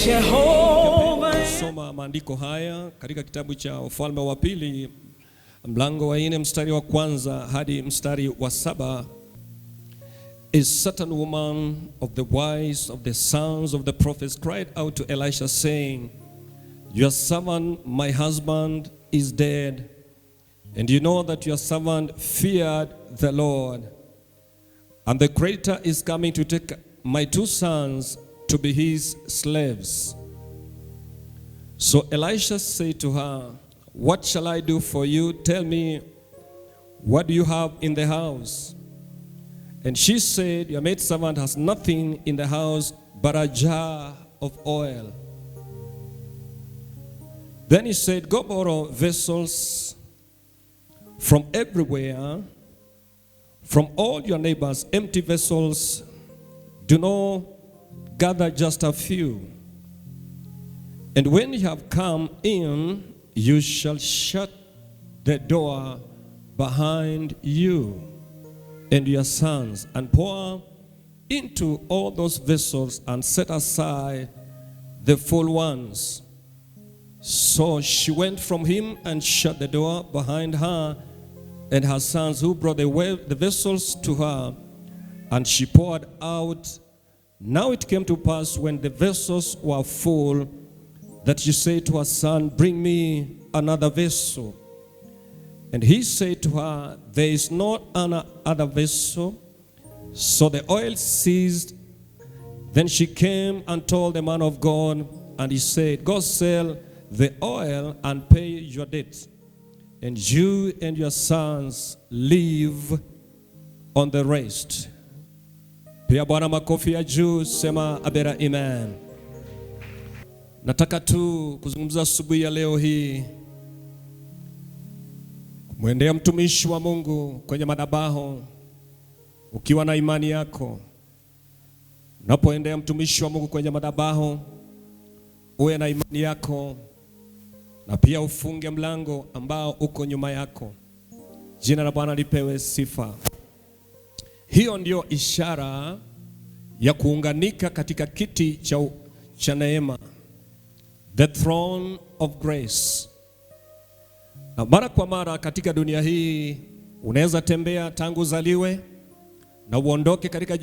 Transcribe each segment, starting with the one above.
Jehovah. Soma maandiko haya katika kitabu cha Ufalme wa Pili mlango wa 4 mstari wa kwanza hadi mstari wa 7. A certain woman of the wives of the sons of the prophets cried out to Elisha, saying, Your servant, my husband, is dead, and you know that your servant feared the Lord, and the creditor is coming to take my 2 sons to be his slaves. So Elisha said to her, What shall I do for you? Tell me, what do you have in the house? And she said, Your maidservant has nothing in the house but a jar of oil. Then he said, Go borrow vessels from everywhere, from all your neighbors, empty vessels. Do not gather just a few. And when you have come in, you shall shut the door behind you and your sons, and pour into all those vessels and set aside the full ones. So she went from him and shut the door behind her and her sons, who brought the vessels to her, and she poured out. Now it came to pass, when the vessels were full, that she said to her son, Bring me another vessel. And he said to her, There is not another vessel. So the oil ceased. Then she came and told the man of God, and he said, Go sell the oil and pay your debt, and you and your sons live on the rest. Pia Bwana makofi ya juu, sema abera amen. Nataka tu kuzungumza asubuhi ya leo hii, mwendea mtumishi wa Mungu kwenye madhabahu ukiwa na imani yako. Unapoendea mtumishi wa Mungu kwenye madhabahu, uwe na imani yako, na pia ufunge mlango ambao uko nyuma yako. Jina la Bwana lipewe sifa. Hiyo ndio ishara ya kuunganika katika kiti cha neema, the throne of grace. Na mara kwa mara katika dunia hii unaweza tembea tangu zaliwe na uondoke katika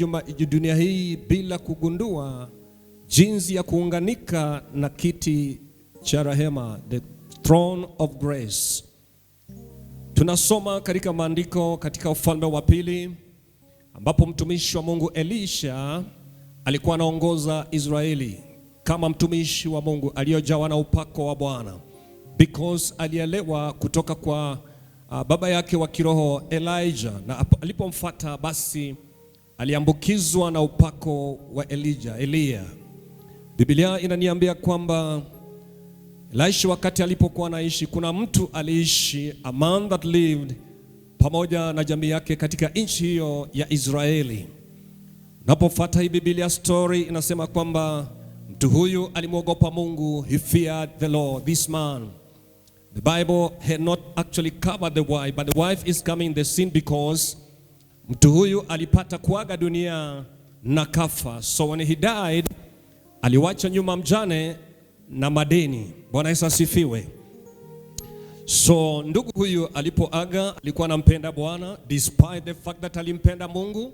dunia hii bila kugundua jinsi ya kuunganika na kiti cha rehema, the throne of grace. Tunasoma katika maandiko katika Ufalme wa Pili, ambapo mtumishi wa Mungu Elisha alikuwa anaongoza Israeli kama mtumishi wa Mungu aliyojawa na upako wa Bwana, because alielewa kutoka kwa baba yake wa kiroho Elijah, na alipomfuata basi aliambukizwa na upako wa Elia. Biblia inaniambia kwamba Elisha wakati alipokuwa anaishi, kuna mtu aliishi, a man that lived, pamoja na jamii yake katika nchi hiyo ya Israeli. Unapofuata hii Biblia story inasema kwamba mtu huyu alimwogopa Mungu, he feared the Lord. This man, the Bible had not actually covered the wife, but the wife is coming in the scene because mtu huyu alipata kuaga dunia na kafa. So when he died, aliwacha nyuma mjane na madeni. Bwana Yesu asifiwe. So ndugu huyu alipoaga alikuwa anampenda Bwana, despite the fact that alimpenda Mungu.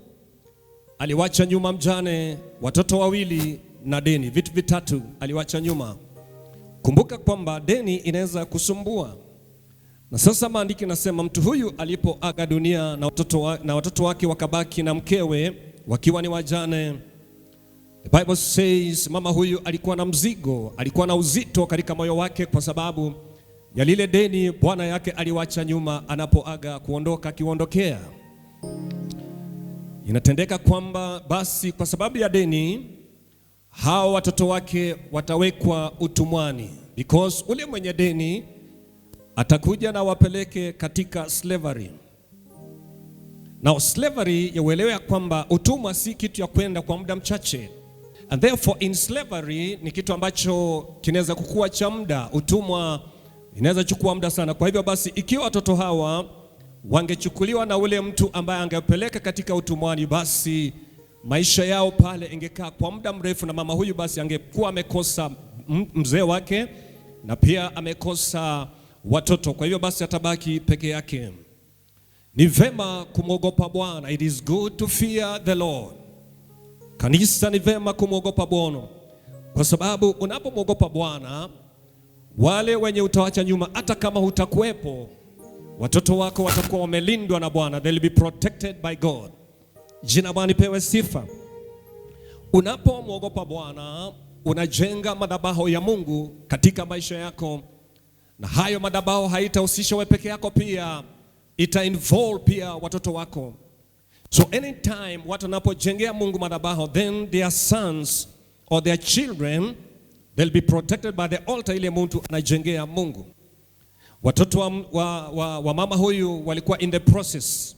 Aliwacha nyuma mjane, watoto 2 na deni, vitu vitatu aliwacha nyuma. Kumbuka kwamba deni inaweza kusumbua. Na sasa maandiki nasema mtu huyu alipoaga dunia na watoto wake wakabaki na mkewe wakiwa ni wajane. The Bible says mama huyu alikuwa na mzigo, alikuwa na uzito katika moyo wake kwa sababu ya lile deni bwana yake aliwacha nyuma anapoaga kuondoka akiondokea. Inatendeka kwamba basi kwa sababu ya deni hao watoto wake watawekwa utumwani, because ule mwenye deni atakuja na wapeleke katika slavery. Now slavery, uelewe kwamba utumwa si kitu ya kwenda kwa muda mchache. And therefore in slavery ni kitu ambacho kinaweza kukua cha muda. Utumwa inaweza chukua muda sana. Kwa hivyo basi ikiwa watoto hawa wangechukuliwa na ule mtu ambaye angepeleka katika utumwani, basi maisha yao pale ingekaa kwa muda mrefu, na mama huyu basi angekuwa amekosa mzee wake na pia amekosa watoto. Kwa hivyo basi atabaki peke yake. Ni vema kumwogopa Bwana. It is good to fear the Lord. Kanisa, ni vema kumwogopa Bwana, kwa sababu unapomwogopa Bwana, wale wenye utawacha nyuma, hata kama hutakuwepo, watoto wako watakuwa wamelindwa na Bwana. They will be protected by God. Jina Bwana lipewe sifa. Unapomwogopa Bwana, unajenga madhabahu ya Mungu katika maisha yako, na hayo madhabahu haitahusisha wewe peke yako, pia ita involve pia watoto wako. So anytime watu wanapojengea Mungu madhabahu, then their sons or their children, they'll be protected by the altar ile mtu anajengea Mungu. Watoto wa mama huyu walikuwa in the process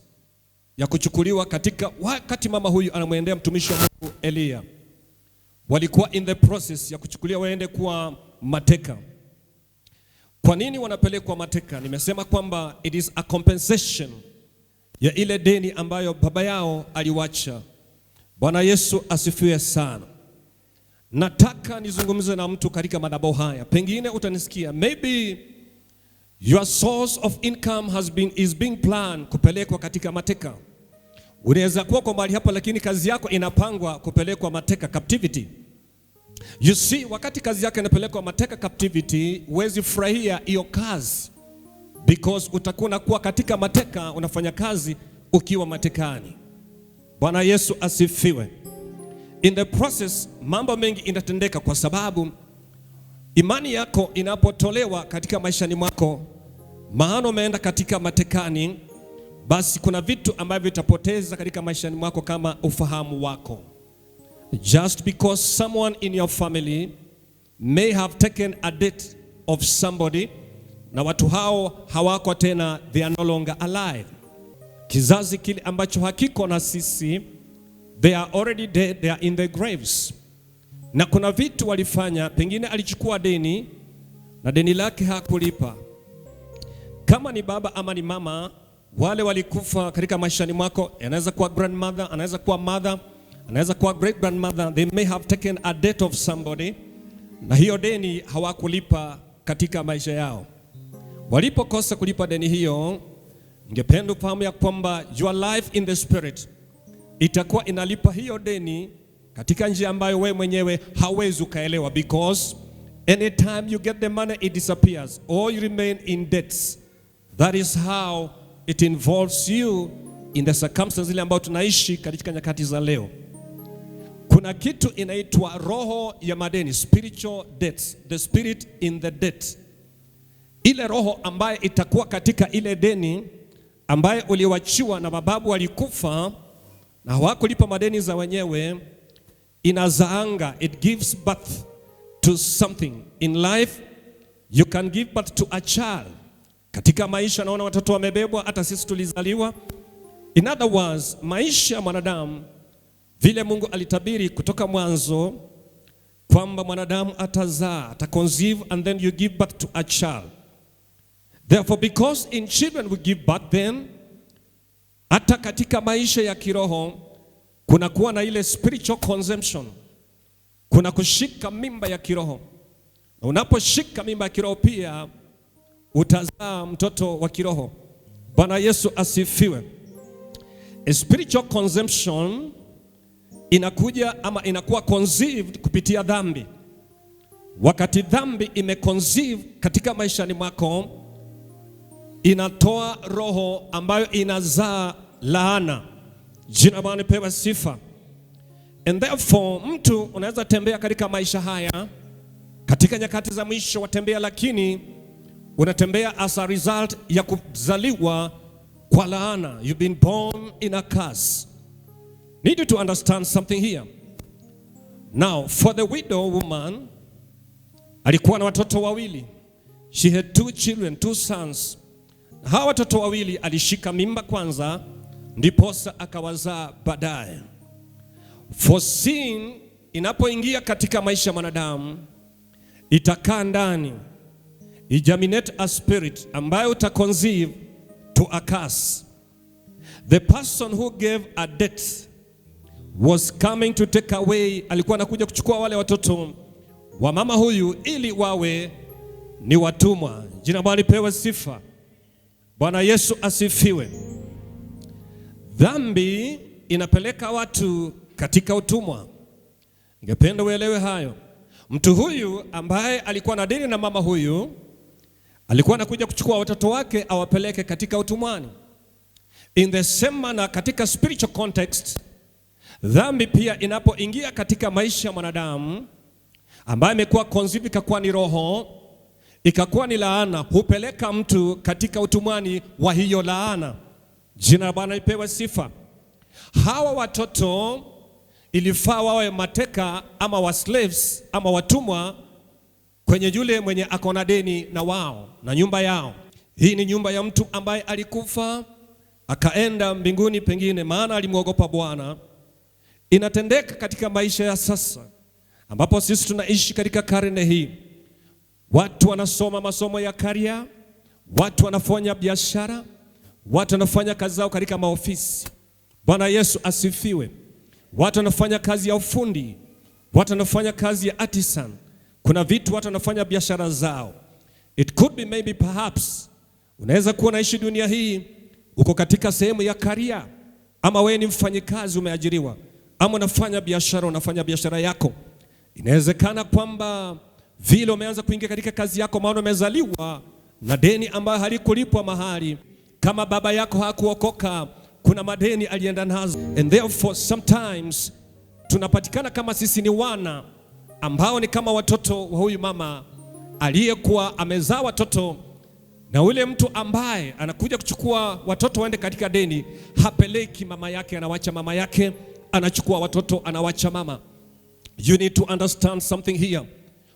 ya kuchukuliwa katika wakati mama huyu anamwendea mtumishi wa Mungu Elia. Walikuwa in the process ya kuchukuliwa waende kuwa mateka. Kwa nini wanapelekwa mateka? Nimesema kwamba it is a compensation ya ile deni ambayo baba yao aliwacha. Bwana Yesu asifiwe sana. Nataka nizungumze na mtu katika madhabahu haya. Pengine utanisikia, maybe your source of income is being planned kupelekwa katika mateka. Unaweza kuwa kwa mahali hapa, lakini kazi yako inapangwa kupelekwa mateka, captivity. You see, wakati kazi yako inapelekwa mateka, captivity, huwezi furahia hiyo kazi, because utakuwa kuwa katika mateka, unafanya kazi ukiwa matekani. Bwana Yesu asifiwe. In the process, mambo mengi inatendeka, kwa sababu imani yako inapotolewa katika maishani mwako, maana umeenda katika matekani, basi kuna vitu ambavyo vitapoteza katika maishani mwako kama ufahamu wako. Just because someone in your family may have taken a debt of somebody, na watu hao hawako tena, they are no longer alive. Kizazi kile ambacho hakiko na sisi, they are already dead, they are in the graves. Na kuna vitu walifanya, pengine alichukua deni na deni lake hakulipa. Kama ni baba ama ni mama, wale walikufa katika maishani mwako, anaweza kuwa grandmother, anaweza kuwa mother, anaweza kuwa great grandmother. They may have taken a debt of somebody, na hiyo deni hawakulipa katika maisha yao. Walipokosa kulipa deni hiyo, ningependa ufahamu ya kwamba your life in the spirit itakuwa inalipa hiyo deni katika njia ambayo wewe mwenyewe hauwezi ukaelewa, because anytime you get the money it disappears or you remain in debts. That is how it involves you in the circumstances ile ambayo tunaishi katika nyakati za leo. Kuna kitu inaitwa roho ya madeni, spiritual debts, the spirit in the debt. Ile roho ambaye itakuwa katika ile deni ambaye uliwachiwa na mababu walikufa na hawakulipa madeni za wenyewe, inazaanga, it gives birth to something in life. You can give birth to a child. Katika maisha naona watoto wamebebwa, hata sisi tulizaliwa. In other words, maisha ya mwanadamu vile Mungu alitabiri kutoka mwanzo kwamba mwanadamu atazaa, ataconceive, and then you give birth to a child. Therefore, because in children we give birth, then hata katika maisha ya kiroho kuna kuwa na ile spiritual consumption, kuna kushika mimba ya kiroho. Na unaposhika mimba ya kiroho pia utazaa mtoto wa kiroho. Bwana Yesu asifiwe. A spiritual consumption inakuja ama inakuwa conceived kupitia dhambi. Wakati dhambi imeconceive katika maishani mwako, inatoa roho ambayo inazaa laana. Jina Bwana lipewe sifa. And therefore, mtu unaweza tembea katika maisha haya katika nyakati za mwisho watembea, lakini unatembea as a result ya kuzaliwa kwa laana. You've been born in a curse. Need you to understand something here. Now, for the widow woman, alikuwa na watoto wawili. She had two children, two sons. Hawa watoto wawili alishika mimba kwanza, ndiposa akawazaa baadaye. For sin inapoingia katika maisha ya mwanadamu, itakaa ndani, ijaminate a spirit ambayo utaconceive to a curse. The person who gave a debt was coming to take away, alikuwa anakuja kuchukua wale watoto wa mama huyu ili wawe ni watumwa. Jina Bwana lipewe sifa. Bwana Yesu asifiwe. Dhambi inapeleka watu katika utumwa. Ningependa uelewe hayo. Mtu huyu ambaye alikuwa na deni na mama huyu alikuwa anakuja kuchukua watoto wake awapeleke katika utumwani. In the same manner, katika spiritual context, dhambi pia inapoingia katika maisha ya mwanadamu ambaye imekuwa conceived, ikakuwa ni roho, ikakuwa ni laana, hupeleka mtu katika utumwani wa hiyo laana. Jina la Bwana lipewe sifa. Hawa watoto ilifaa wawe mateka ama wa slaves ama watumwa kwenye yule mwenye akona deni na wao na nyumba yao. Hii ni nyumba ya mtu ambaye alikufa akaenda mbinguni pengine, maana alimwogopa Bwana. Inatendeka katika maisha ya sasa ambapo sisi tunaishi katika karne hii. Watu wanasoma masomo ya career, watu wanafanya biashara, watu wanafanya kazi zao katika maofisi. Bwana Yesu asifiwe. Watu wanafanya kazi ya ufundi, watu wanafanya kazi ya artisan. Kuna vitu watu wanafanya biashara zao. It could be maybe perhaps unaweza kuwa naishi dunia hii uko katika sehemu ya career, ama wewe ni mfanyikazi umeajiriwa, ama unafanya biashara yako. Inawezekana kwamba vile umeanza kuingia katika kazi yako, maana umezaliwa na deni ambayo halikulipwa mahali. Kama baba yako hakuokoka, kuna madeni alienda nazo, and therefore sometimes tunapatikana kama sisi ni wana ambao ni kama watoto wa huyu mama aliyekuwa amezaa watoto, na ule mtu ambaye anakuja kuchukua watoto waende katika deni hapeleki mama yake, anawacha mama yake, anachukua watoto anawacha mama. You need to understand something here.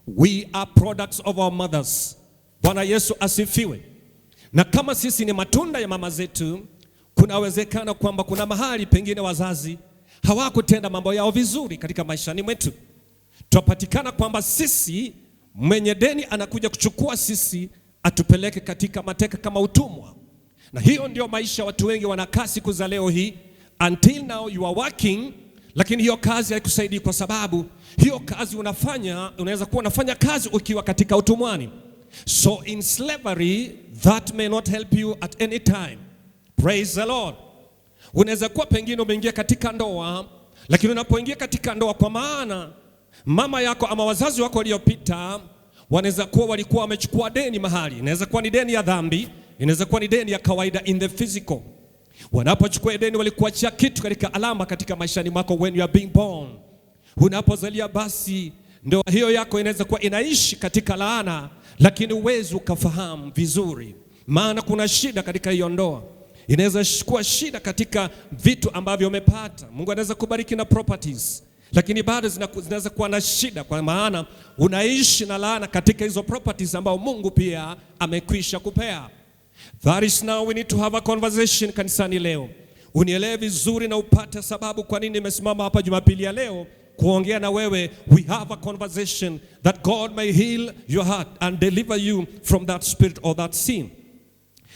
We are products of our mothers. Bwana Yesu asifiwe. Na kama sisi ni matunda ya mama zetu, kuna uwezekano kwamba kuna mahali pengine wazazi hawakutenda mambo yao vizuri katika maishani mwetu. Tunapatikana kwamba sisi, mwenye deni anakuja kuchukua sisi atupeleke katika mateka kama utumwa. Na hiyo ndio maisha watu wengi wanakaa siku za leo hii. Until now you are working, lakini hiyo kazi haikusaidii, kwa sababu hiyo kazi unafanya, unaweza kuwa unafanya kazi ukiwa katika utumwani. So in slavery, that may not help you at any time. Praise the Lord. Unaweza kuwa pengine umeingia katika ndoa, lakini unapoingia katika ndoa, kwa maana mama yako ama wazazi wako waliopita wanaweza kuwa walikuwa wamechukua deni mahali. Inaweza kuwa ni deni ya dhambi, inaweza kuwa ni deni ya kawaida in the physical. Wanapochukua deni walikuachia kitu katika alama katika maishani mwako when you are being born. Unapozalia, basi ndoa hiyo yako inaweza kuwa inaishi katika laana, lakini uwezo ukafahamu vizuri, maana kuna shida katika hiyo ndoa. Inaweza kuwa shida katika vitu ambavyo umepata. Mungu anaweza kubariki na properties, lakini bado zinaweza kuwa na shida, kwa maana unaishi na laana katika hizo properties ambao Mungu pia amekwisha kupea. That is now we need to have a conversation kanisani leo. Unielewe vizuri na upate sababu kwa nini nimesimama hapa Jumapili ya leo kuongea na wewe. We have a conversation that God may heal your heart and deliver you from that spirit or that sin.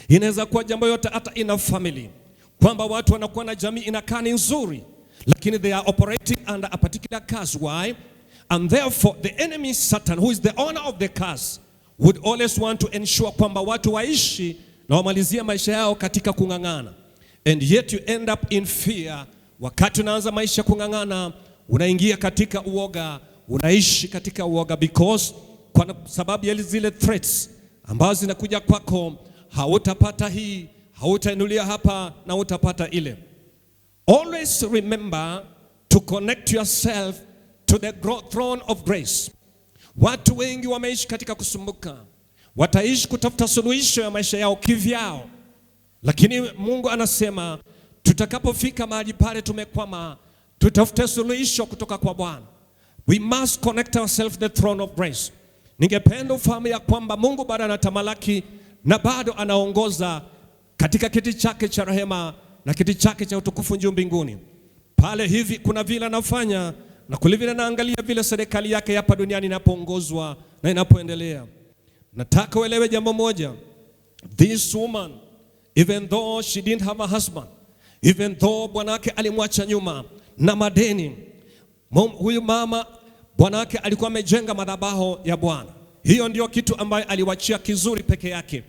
Inaweza kuwa jambo yote hata in a family, kwamba watu wanakuwa na jamii inakaa ni nzuri, lakini they are operating under a particular curse. Why? And therefore the enemy Satan, who is the owner of the curse, would always want to ensure kwamba watu waishi na wamalizia maisha yao katika kung'ang'ana. And yet you end up in fear. Wakati unaanza maisha kung'ang'ana, unaingia katika uoga, unaishi katika uoga, because kwa sababu ya zile threats ambazo zinakuja kwako. Hautapata hii, hautainulia hapa, na utapata ile. Always remember to connect yourself to the throne of grace. Watu wengi wameishi katika kusumbuka, wataishi kutafuta suluhisho ya maisha yao kivyao, lakini Mungu anasema tutakapofika mahali pale tumekwama, tutafute suluhisho kutoka kwa Bwana. We must connect ourselves to the throne of grace. Ningependa ufahamu ya kwamba Mungu bado anatamalaki na bado anaongoza katika kiti chake cha rehema na kiti chake cha utukufu juu mbinguni. Pale hivi kuna vile anafanya na kule vile anaangalia vile serikali yake hapa duniani inapoongozwa na inapoendelea. Nataka uelewe jambo moja. This woman, even though she didn't have a husband, even though bwanake alimwacha nyuma, na madeni. Huyu mama bwana wake alikuwa amejenga madhabahu ya Bwana. Hiyo ndio kitu ambayo aliwachia kizuri peke yake.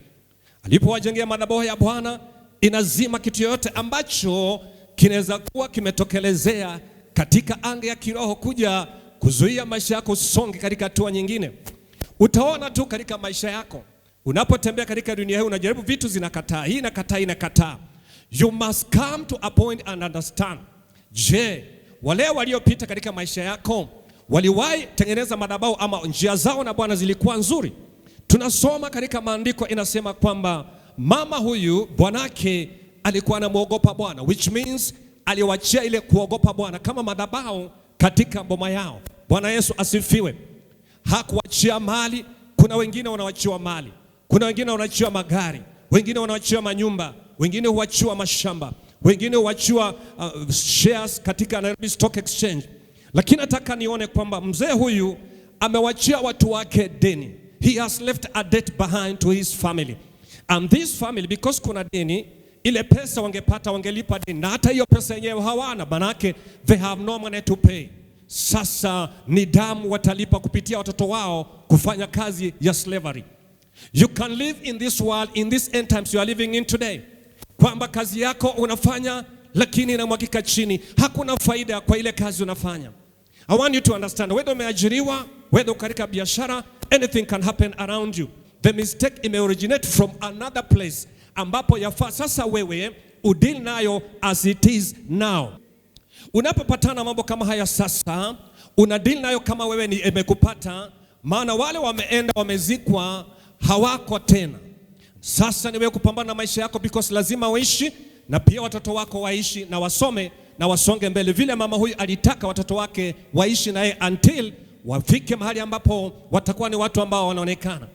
Alipowajengea madhabahu ya Bwana, inazima kitu yote ambacho kinaweza kuwa kimetokelezea katika anga ya kiroho kuja kuzuia maisha yako usonge katika hatua nyingine. Utaona tu katika maisha yako unapotembea katika dunia hii, unajaribu vitu zinakataa, hii inakataa, inakataa. You must come to a point and understand. Je, wale waliopita katika maisha yako waliwahi tengeneza madhabahu ama njia zao na Bwana zilikuwa nzuri? Tunasoma katika maandiko inasema kwamba mama huyu bwanake alikuwa anamuogopa Bwana, which means aliwachia ile kuogopa Bwana kama madhabahu katika boma yao. Bwana Yesu asifiwe. Hakuachia mali. Kuna wengine wanawachiwa mali, kuna wengine wanawachiwa magari, wengine wanawachiwa manyumba, wengine huachiwa mashamba, wengine huachiwa shares katika Nairobi Stock Exchange. Lakini nataka nione kwamba mzee huyu amewachia watu wake deni. He has left a debt behind to his family. And this family, because kuna deni, ile pesa wangepata wangelipa deni, na hata hiyo pesa yenyewe hawana, manake they have no money to pay. Sasa ni damu watalipa kupitia watoto wao kufanya kazi ya slavery. You can live in this world, in this end times you are living in today, kwamba kazi yako unafanya lakini inamwagika chini, hakuna faida kwa ile kazi unafanya. I want you to understand, whether umeajiriwa, whether katika biashara, anything can happen around you. The mistake ime originate from another place ambapo yafaa sasa wewe udeal nayo as it is now. Unapopatana mambo kama haya sasa, unadeal nayo kama wewe ni imekupata, maana wale wameenda wamezikwa hawako tena. Sasa ni wewe kupambana na maisha yako, because lazima uishi na pia watoto wako waishi na wasome na wasonge mbele. Vile mama huyu alitaka watoto wake waishi naye until wafike mahali ambapo watakuwa ni watu ambao wanaonekana.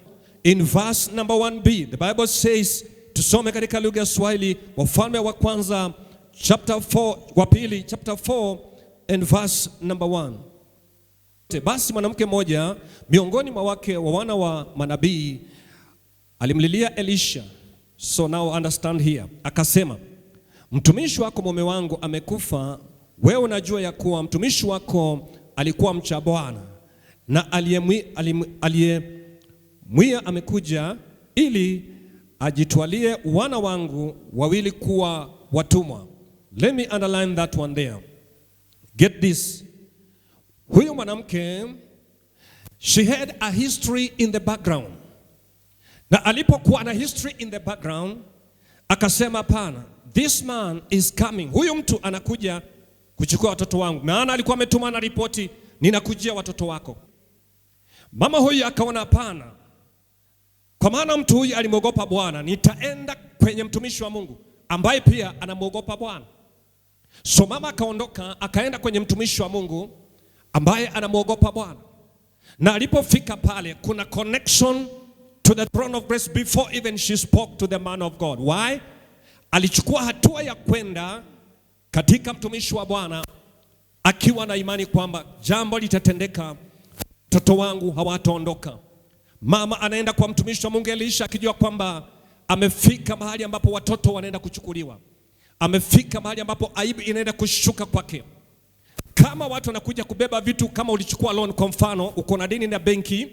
In verse number 1b, the Bible says, tusome katika lugha ya Swahili, Wafalme wa kwanza chapter 4, wa pili chapter 4 and verse number 1. Basi mwanamke mmoja miongoni mwa wake wa wana wa manabii alimlilia Elisha. So now understand here. Akasema, mtumishi wako mume wangu amekufa. Wewe unajua ya kuwa mtumishi wako alikuwa mcha Bwana, na aliyemwia amekuja ili ajitwalie wana wangu wawili kuwa watumwa. Let me underline that one there. Get this. Huyu mwanamke, she had a history in the background. Na alipokuwa na history in the background, akasema hapana, this man is coming. Huyu mtu anakuja kuchukua watoto wangu. Maana alikuwa ametuma na ripoti, ninakujia watoto wako. Mama huyu akaona hapana, kwa maana mtu huyu alimwogopa Bwana, nitaenda kwenye mtumishi wa Mungu ambaye pia anamwogopa Bwana. So mama akaondoka akaenda kwenye mtumishi wa Mungu ambaye anamwogopa Bwana. Na alipofika pale, kuna connection to the throne of grace before even she spoke to the man of God. Why? Alichukua hatua ya kwenda katika mtumishi wa Bwana akiwa na imani kwamba jambo litatendeka, watoto wangu hawataondoka. Mama anaenda kwa mtumishi wa Mungu Elisha akijua kwamba amefika mahali ambapo watoto wanaenda kuchukuliwa. Amefika mahali ambapo aibu inaenda kushuka kwake. Kama watu wanakuja kubeba vitu, kama ulichukua loan kwa mfano, uko na deni na benki,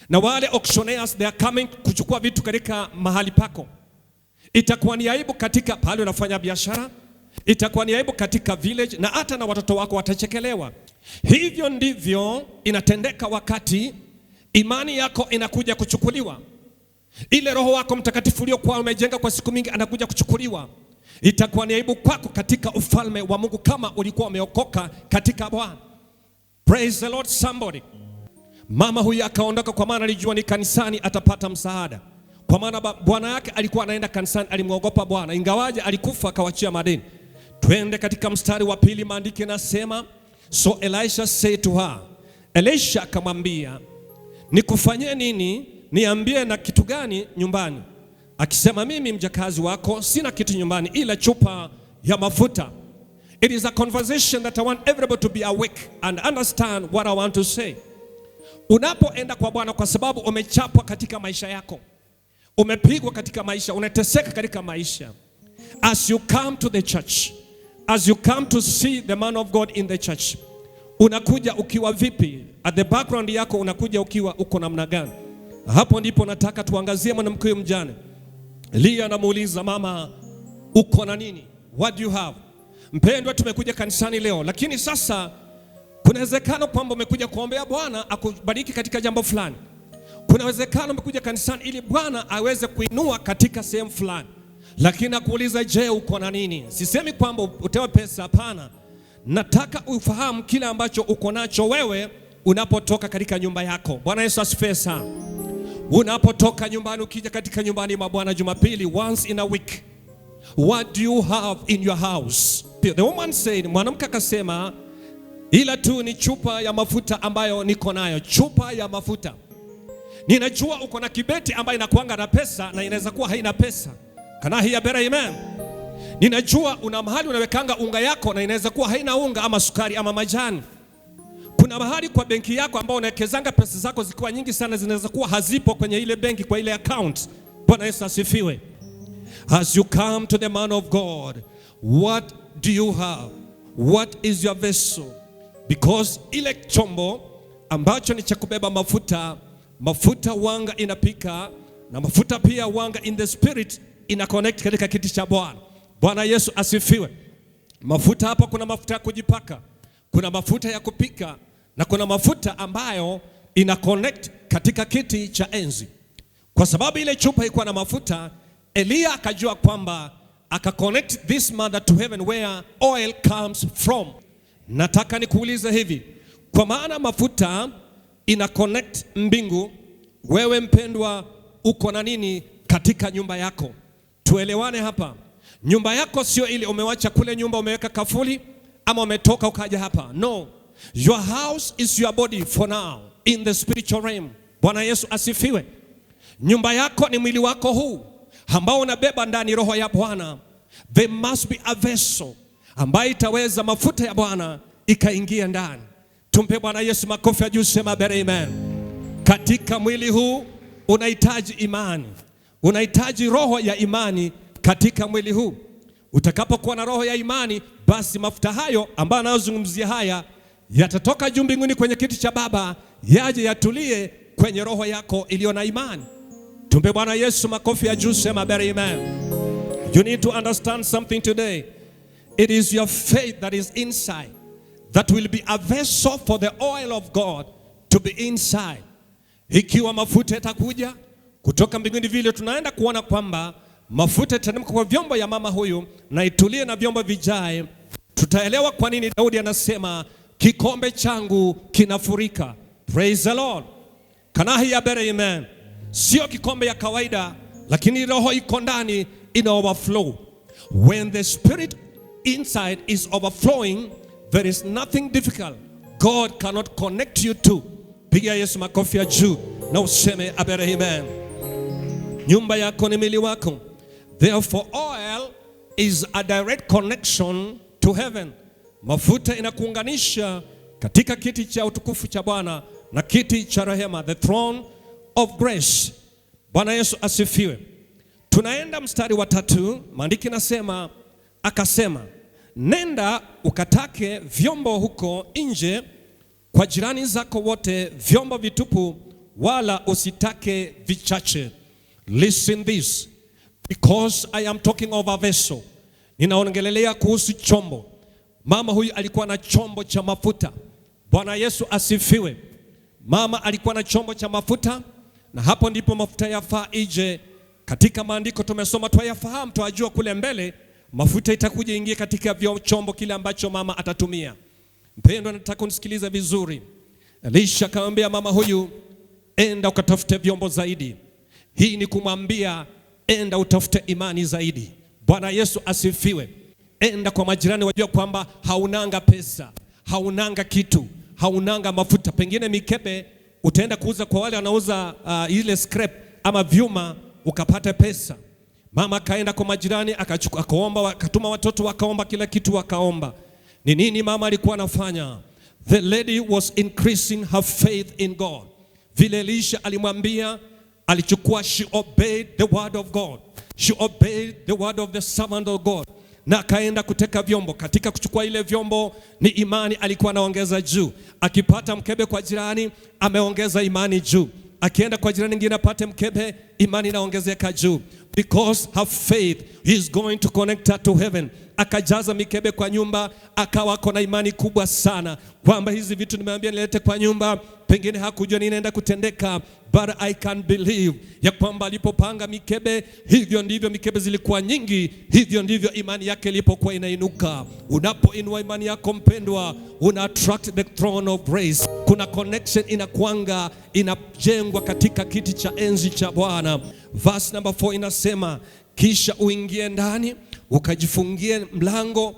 na wale auctioneers they are coming kuchukua vitu katika mahali pako, itakuwa ni aibu katika pale unafanya biashara, itakuwa ni aibu katika village, na hata na watoto wako watachekelewa. Hivyo ndivyo inatendeka wakati imani yako inakuja kuchukuliwa. Ile roho wako mtakatifu uliokuwa umejenga kwa siku mingi anakuja kuchukuliwa. Itakuwa ni aibu kwako katika ufalme wa Mungu kama ulikuwa umeokoka katika Bwana. Praise the Lord somebody. Mama huyu akaondoka kwa maana alijua ni kanisani atapata msaada. Kwa maana bwana yake alikuwa anaenda kanisani, alimwogopa Bwana. Ingawaje alikufa akawachia madeni. Twende katika mstari wa pili, maandiko yanasema, so Elisha said to her. Elisha akamwambia, nikufanyie nini? Niambie na kitu gani nyumbani? Akisema, mimi mjakazi wako sina kitu nyumbani ila chupa ya mafuta. It is a conversation that I want everybody to be awake and understand what I want to say. Unapoenda kwa Bwana kwa sababu umechapwa katika maisha yako, umepigwa katika maisha, unateseka katika maisha. As you come to the church, as you come to see the man of God in the church, unakuja ukiwa vipi? At the background yako unakuja ukiwa uko namna gani? Hapo ndipo nataka tuangazie mwanamke mjane. Elia anamuuliza mama, uko na nini? What do you have? Mpendwa, tumekuja kanisani leo, lakini sasa kuna uwezekano kwamba umekuja kuombea Bwana akubariki katika jambo fulani. Kuna uwezekano umekuja kanisani ili Bwana aweze kuinua katika sehemu fulani. Lakini nakuuliza, je, uko na nini? Sisemi kwamba utewe pesa, hapana. Nataka ufahamu kile ambacho uko nacho wewe unapotoka katika nyumba yako. Bwana Yesu asifiwe sana. Unapotoka nyumbani ukija katika nyumbani mwa Bwana Jumapili once in a week, what do you have in your house? The woman said, mwanamke akasema, ila tu ni chupa ya mafuta ambayo niko nayo. Chupa ya mafuta. Ninajua uko na kibeti ambayo inakuanga na pesa na inaweza kuwa haina pesa. Kana hiya bera, amen. Ninajua una mahali unawekanga unga yako na inaweza kuwa haina unga ama sukari ama majani. Kuna mahali kwa benki yako ambao unawekezanga pesa zako zikiwa nyingi sana, zinaweza kuwa hazipo kwenye ile benki, kwa ile account. Bwana Yesu asifiwe. As you come to the man of God, what do you have? What is your vessel? Because ile chombo ambacho ni cha kubeba mafuta, mafuta wanga inapika, na mafuta pia wanga in the spirit ina connect katika kiti cha Bwana. Bwana Yesu asifiwe. Mafuta hapa, kuna mafuta ya kujipaka, kuna mafuta ya kupika, na kuna mafuta ambayo ina connect katika kiti cha enzi. Kwa sababu ile chupa ilikuwa na mafuta, Elia akajua kwamba aka connect this mother to heaven where oil comes from. Nataka nikuulize hivi, kwa maana mafuta ina connect mbingu, wewe mpendwa uko na nini katika nyumba yako? Tuelewane hapa. Nyumba yako sio ile umewacha kule nyumba umeweka kafuli ama umetoka ukaja hapa. No. Your house is your body for now in the spiritual realm. Bwana Yesu asifiwe. Nyumba yako ni mwili wako huu ambao unabeba ndani roho ya Bwana. There must be a vessel ambayo itaweza mafuta ya Bwana ikaingia ndani. Tumpe Bwana Yesu makofi ya juu, sema amen. Katika mwili huu unahitaji imani. Unahitaji roho ya imani katika mwili huu. Utakapokuwa na roho ya imani, basi mafuta hayo ambayo anayozungumzia haya yatatoka juu mbinguni kwenye kiti cha Baba, yaje yatulie kwenye roho yako iliyo na imani. Tumpe Bwana Yesu makofi ya juu, sema amen. You need to understand something today. It is your faith that is inside that will be a vessel for the oil of God to be inside. Ikiwa mafuta yatakuja kutoka mbinguni, vile tunaenda kuona kwamba mafuta yatanemka kwa vyombo ya mama huyu na itulie na vyombo vijae, tutaelewa kwa nini Daudi anasema kikombe changu kinafurika. Praise the Lord. Kanahi ya bere, amen. Sio kikombe ya kawaida, lakini roho iko ndani ina overflow. When the spirit inside is overflowing, there is nothing difficult God cannot connect you to. Pigia Yesu makofi ya juu na useme amen. Nyumba yako ni mwili wako. Therefore oil is a direct connection to heaven. Mafuta inakuunganisha katika kiti cha utukufu cha Bwana na kiti cha rehema, the throne of grace. Bwana Yesu asifiwe. Tunaenda mstari wa 3, maandiki nasema, akasema, nenda ukatake vyombo huko nje kwa jirani zako wote, vyombo vitupu, wala usitake vichache. Listen this, because I am talking of a vessel. Ninaongelelea kuhusu chombo. Mama huyu alikuwa na chombo cha mafuta. Bwana Yesu asifiwe. Mama alikuwa na chombo cha mafuta, na hapo ndipo mafuta yafaa ije. Katika maandiko tumesoma, twayafahamu, twajua kule mbele mafuta itakuja ingie katika chombo kile ambacho mama atatumia. Mpendwa, nataka unisikilize vizuri. Elisha akamwambia mama huyu, enda ukatafute vyombo zaidi. Hii ni kumwambia enda utafute imani zaidi. Bwana Yesu asifiwe. Enda kwa majirani, wajua kwamba haunanga pesa, haunanga kitu, haunanga mafuta. Pengine mikebe utaenda kuuza kwa wale wanauza ile scrap ama vyuma ukapata pesa. Mama kaenda kwa majirani akachukua, akaomba, akatuma watoto wakaomba, kila kitu wakaomba. Ni nini mama alikuwa anafanya? The lady was increasing her faith in God. Vile Elisha alimwambia, alichukua, she obeyed the word of God. She obeyed the word of the servant of God. na akaenda kuteka vyombo. Katika kuchukua ile vyombo ni imani alikuwa anaongeza juu. Akipata mkebe kwa jirani, ameongeza imani juu. Akienda kwa jirani mwingine apate mkebe, imani inaongezeka juu. Because her faith is going to connect her to heaven. Akajaza mikebe kwa nyumba, akawa na imani kubwa sana kwamba hizi vitu nimeambia nilete kwa nyumba, pengine hakujua nini inaenda kutendeka, but I can believe ya kwamba alipopanga mikebe, hivyo ndivyo mikebe zilikuwa nyingi, hivyo ndivyo imani yake ilipokuwa inainuka. Unapoinua imani yako mpendwa, una attract the throne of grace. Kuna connection inakuanga inajengwa katika kiti cha enzi cha Bwana. Verse number 4 inasema, kisha uingie ndani, ukajifungie mlango,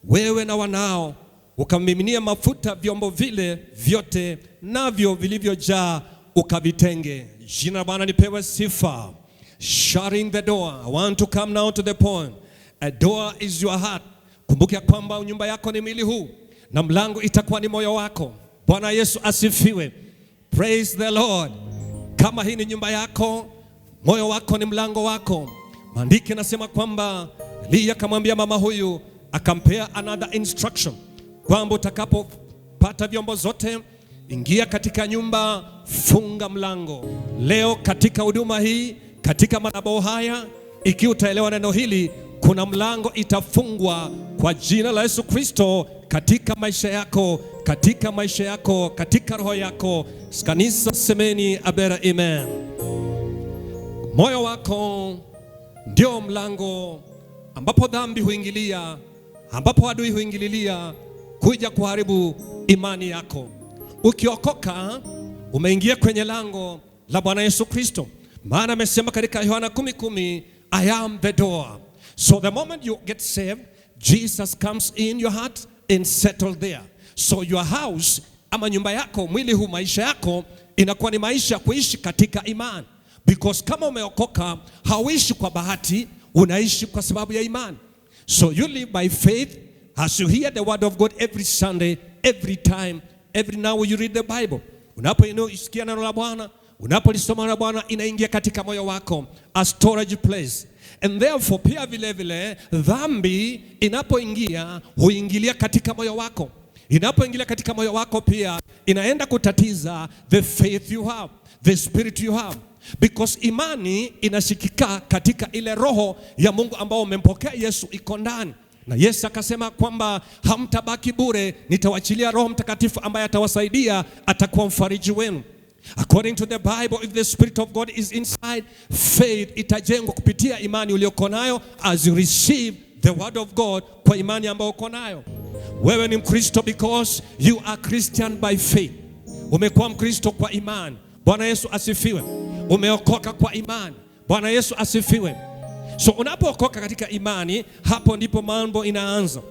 wewe na wanao, ukamiminia mafuta vyombo vile vyote, navyo vilivyojaa ukavitenge. Jina la Bwana lipewe sifa. Shutting the door. I want to come now to the point. A door is your heart. Kumbuka kwamba nyumba yako ni mwili huu, na mlango itakuwa ni moyo wako. Bwana Yesu asifiwe. Praise the Lord. Kama hii ni nyumba yako, moyo wako ni mlango wako. Maandiko yanasema kwamba Elia akamwambia mama huyu, akampea another instruction kwamba utakapopata vyombo zote, ingia katika nyumba, funga mlango. Leo katika huduma hii, katika madhabahu haya, ikiwa utaelewa neno hili, kuna mlango itafungwa kwa jina la Yesu Kristo katika maisha yako, katika maisha yako, katika roho yako. Kanisa semeni abera amen. Moyo wako ndio mlango ambapo dhambi huingilia, ambapo adui huingililia kuja kuharibu imani yako. Ukiokoka umeingia kwenye lango la Bwana Yesu Kristo. Maana amesema katika Yohana 10:10, I am the door. So the moment you get saved, Jesus comes in your heart and settle there. So your house, ama nyumba yako, mwili huu, maisha yako inakuwa ni maisha kuishi katika imani. Because kama umeokoka, hauishi kwa bahati, unaishi kwa sababu ya imani. So you live by faith as you hear the word of God every Sunday, every time, every now you read the Bible. Unapoisikia neno la Bwana, unapolisoma neno la Bwana, inaingia katika moyo wako, a storage place. And therefore pia vile vile dhambi inapoingia huingilia katika moyo wako. Inapoingilia katika moyo wako pia inaenda kutatiza the faith you have, the spirit you have. Because imani inashikika katika ile roho ya Mungu ambao umempokea Yesu iko ndani. Na Yesu akasema kwamba hamtabaki bure, nitawachilia Roho Mtakatifu ambaye atawasaidia, atakuwa mfariji wenu. According to the Bible, if the Spirit of God is inside, faith itajengwa kupitia imani ulioko nayo as you receive the word of God kwa imani ambayo uko nayo. Wewe ni Mkristo because you are Christian by faith. Umekuwa Mkristo kwa imani. Bwana Yesu asifiwe. Umeokoka kwa imani. Bwana Yesu asifiwe. So unapookoka katika imani, hapo ndipo mambo inaanza.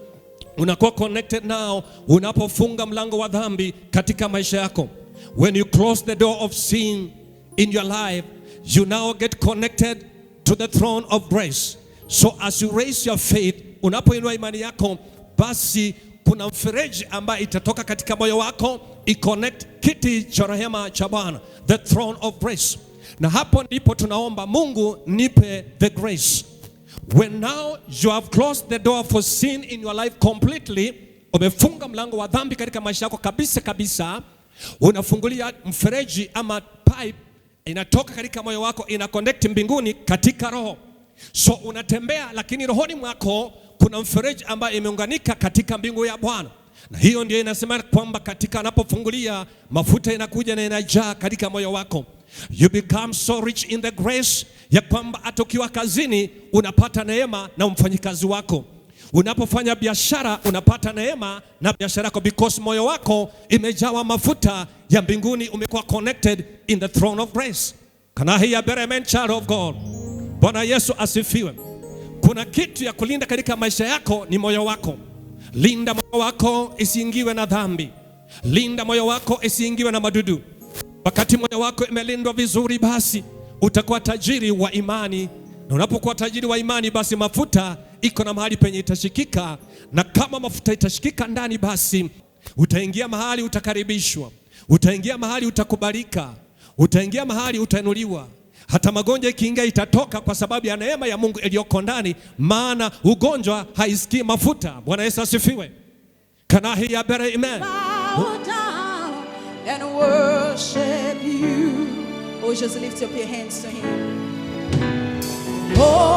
Unakuwa connected now, unapofunga mlango wa dhambi katika maisha yako. When you close the door of sin in your life, you now get connected to the throne of grace. So as you raise your faith, unapoinua imani yako, basi kuna mfereji ambayo itatoka katika moyo wako, i-connect kiti cha rehema cha Bwana, the throne of grace. Na hapo ndipo tunaomba, Mungu nipe the grace. When now you have closed the door for sin in your life completely, umefunga mlango wa dhambi katika maisha yako kabisa kabisa, unafungulia mfereji ama pipe inatoka katika moyo wako, ina connect mbinguni katika roho. So unatembea, lakini rohoni mwako kuna mfereji ambayo imeunganika katika mbingu ya Bwana. Na hiyo ndio inasema kwamba katika anapofungulia, mafuta inakuja na inajaa katika moyo wako. You become so rich in the grace ya kwamba hata ukiwa kazini unapata neema na mfanyikazi wako. Unapofanya biashara unapata neema na biashara yako, because moyo wako imejawa mafuta ya mbinguni, umekuwa connected in the throne of grace. Can I hear a better amen, child of God? Bwana Yesu asifiwe. Kuna kitu ya kulinda katika maisha yako, ni moyo wako. Linda moyo wako isiingiwe na dhambi. Linda moyo wako isiingiwe na madudu. Wakati moyo wako imelindwa vizuri, basi utakuwa tajiri wa imani. Na unapokuwa tajiri wa imani, basi mafuta iko na mahali penye itashikika. Na kama mafuta itashikika ndani, basi utaingia mahali utakaribishwa. Utaingia mahali utakubalika. Utaingia mahali utainuliwa. Hata magonjwa ikiingia itatoka kwa sababu ya neema ya Mungu iliyoko ndani, maana ugonjwa haisikii mafuta. Bwana Yesu asifiwe. Can I hear a better amen? Bow down and worship you. Oh, just lift up your hands to him. Oh,